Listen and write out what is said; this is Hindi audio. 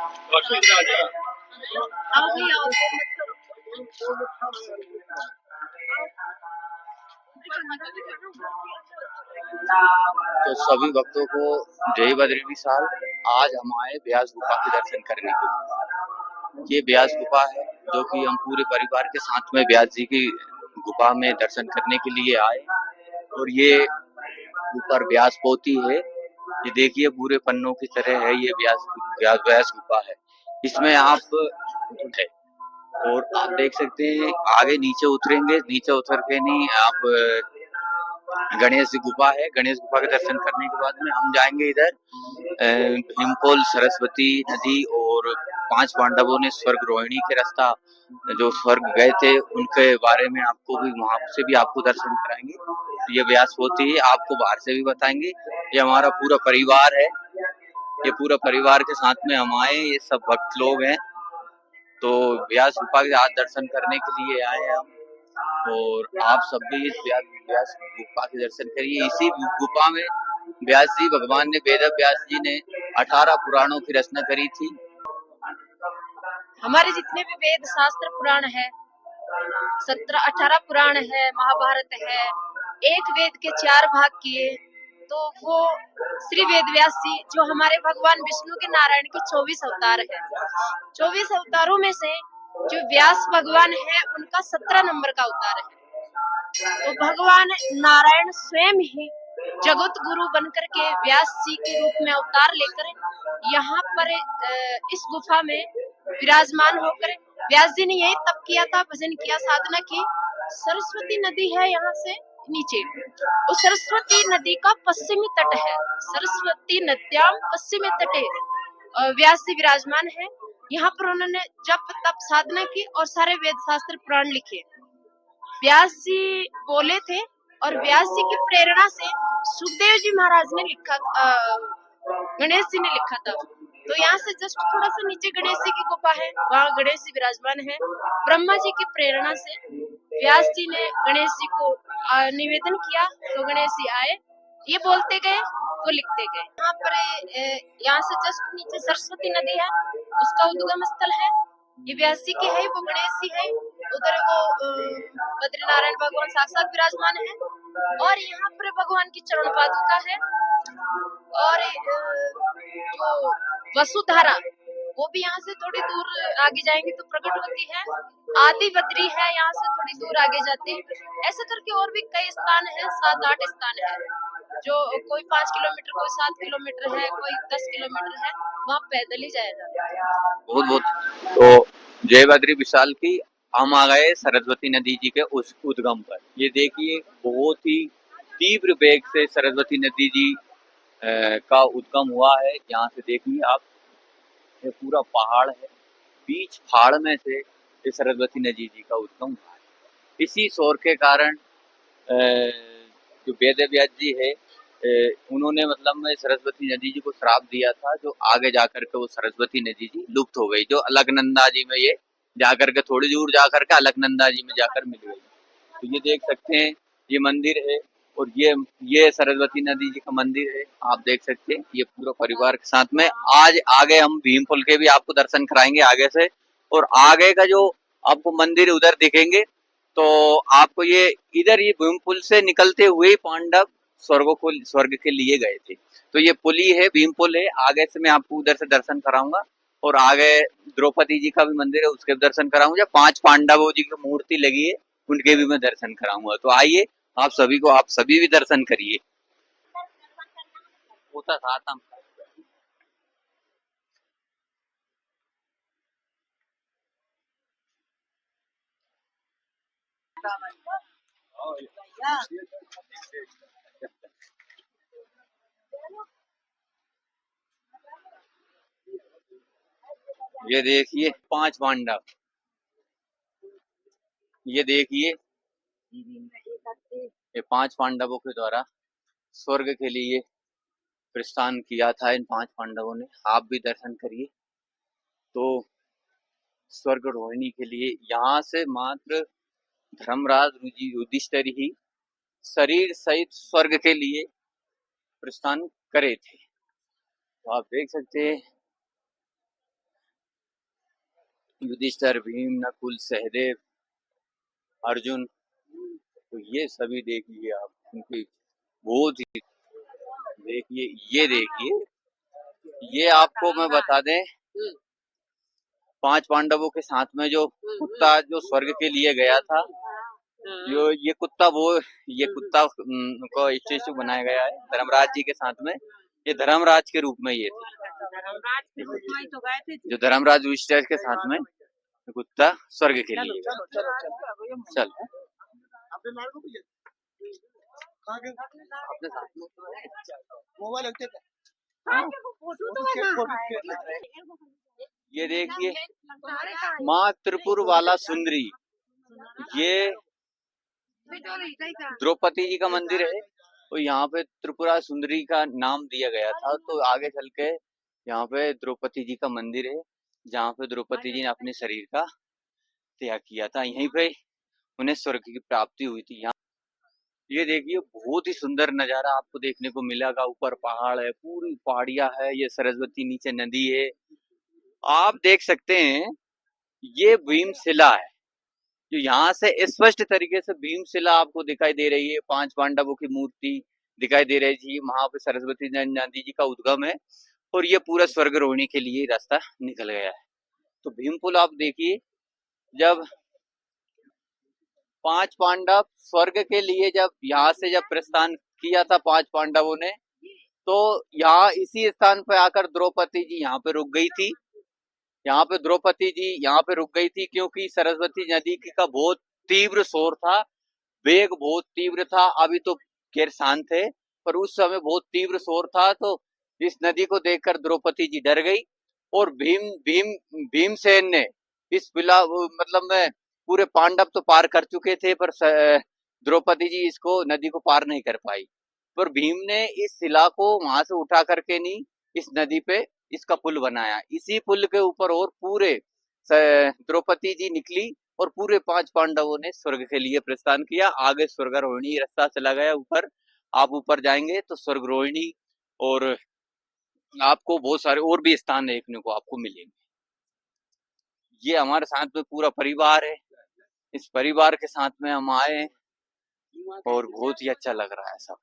तो सभी भक्तों को जय बद्री विशाल। आज हम आए व्यास गुफा के दर्शन करने के लिए। ये व्यास गुफा है जो कि हम पूरे परिवार के साथ में व्यास जी की गुफा में दर्शन करने के लिए आए। और ये ऊपर व्यास पोती है, ये देखिए पूरे पन्नों की तरह है। ये व्यास गुफा है। इसमें आप है और आप देख सकते हैं आगे नीचे उतरेंगे, नीचे उतर के नहीं आप गणेश गुफा है। गणेश गुफा के दर्शन करने के बाद में हम जाएंगे इधर भीमपोल, सरस्वती नदी और 5 पांडवों ने स्वर्ग रोहिणी के रास्ता जो स्वर्ग गए थे उनके बारे में आपको भी वहां से भी आपको दर्शन कराएंगे। ये व्यास होती है, आपको बाहर से भी बताएंगे। ये हमारा पूरा परिवार है, ये पूरा परिवार के साथ में हम आए, ये सब भक्त लोग हैं। तो व्यास गुफा के आज दर्शन करने के लिए आए हैं हम। और आप सब भी इस व्यास गुफा के दर्शन करिए। इसी गुफा में व्यास जी भगवान ने, वेद व्यास जी ने 18 पुराणों की रचना करी थी। हमारे जितने भी वेद शास्त्र पुराण है, 18 पुराण है, महाभारत है, एक वेद के 4 भाग किए। तो वो श्री वेद व्यास जी जो हमारे भगवान विष्णु के नारायण के 24 अवतार है। 24 अवतारों में से जो व्यास भगवान है उनका 17 नंबर का अवतार है। तो भगवान नारायण स्वयं ही जगत गुरु बनकर के व्यास जी के रूप में अवतार लेकर यहाँ पर इस गुफा में विराजमान होकर व्यास जी ने यही तप किया था, भजन किया, साधना की। सरस्वती नदी है यहाँ से नीचे, उस सरस्वती नदी का पश्चिमी तट है। सरस्वती नद्याम पश्चिमी तटे व्यास जी विराजमान है। यहाँ पर उन्होंने जप तप साधना की और सारे वेद शास्त्र पुराण लिखे। व्यास जी बोले थे और व्यास जी की प्रेरणा से सुखदेव जी महाराज ने लिखा, गणेश जी ने लिखा था। तो यहाँ से जस्ट थोड़ा सा नीचे गणेश जी की गुफा है, वहाँ गणेश जी विराजमान है। ब्रह्मा जी की प्रेरणा से व्यास जी ने गणेश जी को निवेदन किया, तो गणेश जी आए, ये बोलते गए वो लिखते गए। यहाँ पर यहाँ से जस्ट नीचे सरस्वती नदी है, उसका उद्गम स्थल है। ये व्यास जी की है, वो गणेश जी है, उधर वो बद्रीनारायण भगवान साक्षात विराजमान है। और यहाँ पर भगवान की चरण पादुका है। और जो वसुधारा वो भी यहाँ से थोड़ी दूर आगे जाएंगे तो प्रकट होती है। आदि बद्री है यहाँ से थोड़ी दूर आगे जाते हैं। ऐसे करके और भी कई स्थान है, 7-8 स्थान है, जो कोई 5 किलोमीटर, कोई 7 किलोमीटर है, कोई 10 किलोमीटर है, वहाँ पैदल ही जाएगा। बहुत बहुत तो जय बद्री विशाल की हम आ गए सरस्वती नदी जी के उस उद्गम पर। ये देखिए बहुत ही तीव्र वेग से सरस्वती नदी जी का उद्गम हुआ है। यहाँ से देखिए आप, ये पूरा पहाड़ है, बीच पहाड़ में से ये सरस्वती नदी जी का उद्गम हुआ है। इसी शोर के कारण जो वेद व्यास जी है उन्होंने मतलब में सरस्वती नदी जी को श्राप दिया था, जो आगे जाकर के वो सरस्वती नदी जी लुप्त हो गई, जो अलकनंदा जी में ये जाकर के थोड़ी दूर जाकर के अलकनंदा जी में जाकर मिल गई। तो ये देख सकते हैं ये मंदिर है और ये सरस्वती नदी जी का मंदिर है। आप देख सकते हैं ये पूरा परिवार के साथ में। आज आगे हम भीमपुल के भी आपको दर्शन कराएंगे आगे से, और आगे का जो आपको मंदिर उधर दिखेंगे तो आपको ये इधर ये भीमपुल से निकलते हुए पांडव स्वर्ग के लिए गए थे। तो ये पुल ही है, भीम पुल है। आगे से मैं आपको उधर से दर्शन कराऊंगा और आगे द्रौपदी जी का भी मंदिर है, उसके भी दर्शन कराऊंगा। 5 पांडवों जी की मूर्ति लगी है, उनके भी मैं दर्शन कराऊंगा। तो आइए आप सभी भी दर्शन करिए। ये देखिए 5 पांडव, ये देखिए ये 5 पांडवों के द्वारा स्वर्ग के लिए प्रस्थान किया था इन 5 पांडवों ने। आप भी दर्शन करिए। तो स्वर्ग रोहिणी के लिए यहाँ से मात्र धर्मराज युधिष्ठिर ही शरीर सहित स्वर्ग के लिए प्रस्थान करे थे। तो आप देख सकते हैं युधिष्ठिर, भीम, नकुल, सहदेव, अर्जुन, तो ये सभी देखिए आप, उनकी बहुत ही, देखिए ये देखिए, ये आपको मैं बता दें, 5 पांडवों के साथ में जो कुत्ता जो स्वर्ग के लिए गया था, ये कुत्ता को स्टेचू बनाया गया है धर्मराज जी के साथ में। ये धर्मराज के रूप में ये थे, जो धर्मराज युधिष्ठिर के साथ में कुत्ता स्वर्ग के लिए गया। चल अपने साथ में मोबाइल ये देखिए, माँ त्रिपुर वाला सुंदरी, ये द्रौपदी जी का मंदिर है, तो यहाँ पे त्रिपुरा सुंदरी का नाम दिया गया था। तो आगे चल के यहाँ पे द्रौपदी जी का मंदिर है, जहाँ पे द्रौपदी जी ने अपने शरीर का त्याग किया था, यहीं पे उन्हें स्वर्ग की प्राप्ति हुई थी। यहाँ ये देखिए, बहुत ही सुंदर नजारा आपको देखने को मिलेगा। ऊपर पहाड़ है, पूरी पहाड़ियां है, ये सरस्वती, नीचे नदी है, आप देख सकते हैं। ये भीमशिला है, जो यहाँ से स्पष्ट तरीके से भीमशिला आपको दिखाई दे रही है। 5 पांडवों की मूर्ति दिखाई दे रही थी, वहां पे सरस्वती नदी जी का उद्गम है, और ये पूरा स्वर्ग रोहिणी के लिए रास्ता निकल गया है। तो भीमपुल आप देखिए, जब 5 पांडव स्वर्ग के लिए जब यहाँ से जब प्रस्थान किया था 5 पांडवों ने, तो यहाँ इसी स्थान पे आकर द्रौपदी जी यहाँ पे रुक गई थी। यहाँ पे द्रौपदी जी यहाँ पे रुक गई थी, क्योंकि सरस्वती नदी का बहुत तीव्र शोर था, वेग बहुत तीव्र था। अभी तो खैर शांत है, पर उस समय बहुत तीव्र शोर था। तो इस नदी को देखकर द्रौपदी जी डर गई, और भीमसेन ने इस मतलब में पूरे पांडव तो पार कर चुके थे, पर द्रौपदी जी इसको नदी को पार नहीं कर पाई। पर भीम ने इस शिला को वहां से उठा करके नहीं, इस नदी पे इसका पुल बनाया। इसी पुल के ऊपर और पूरे द्रौपदी जी निकली, और पूरे 5 पांडवों ने स्वर्ग के लिए प्रस्थान किया। आगे स्वर्ग रोहिणी रास्ता चला गया ऊपर। आप ऊपर जाएंगे तो स्वर्ग रोहिणी और आपको बहुत सारे और भी स्थान देखने को आपको मिलेंगे। ये हमारे साथ में पूरा परिवार है, इस परिवार के साथ में हम आए, और बहुत ही अच्छा लग रहा है सब।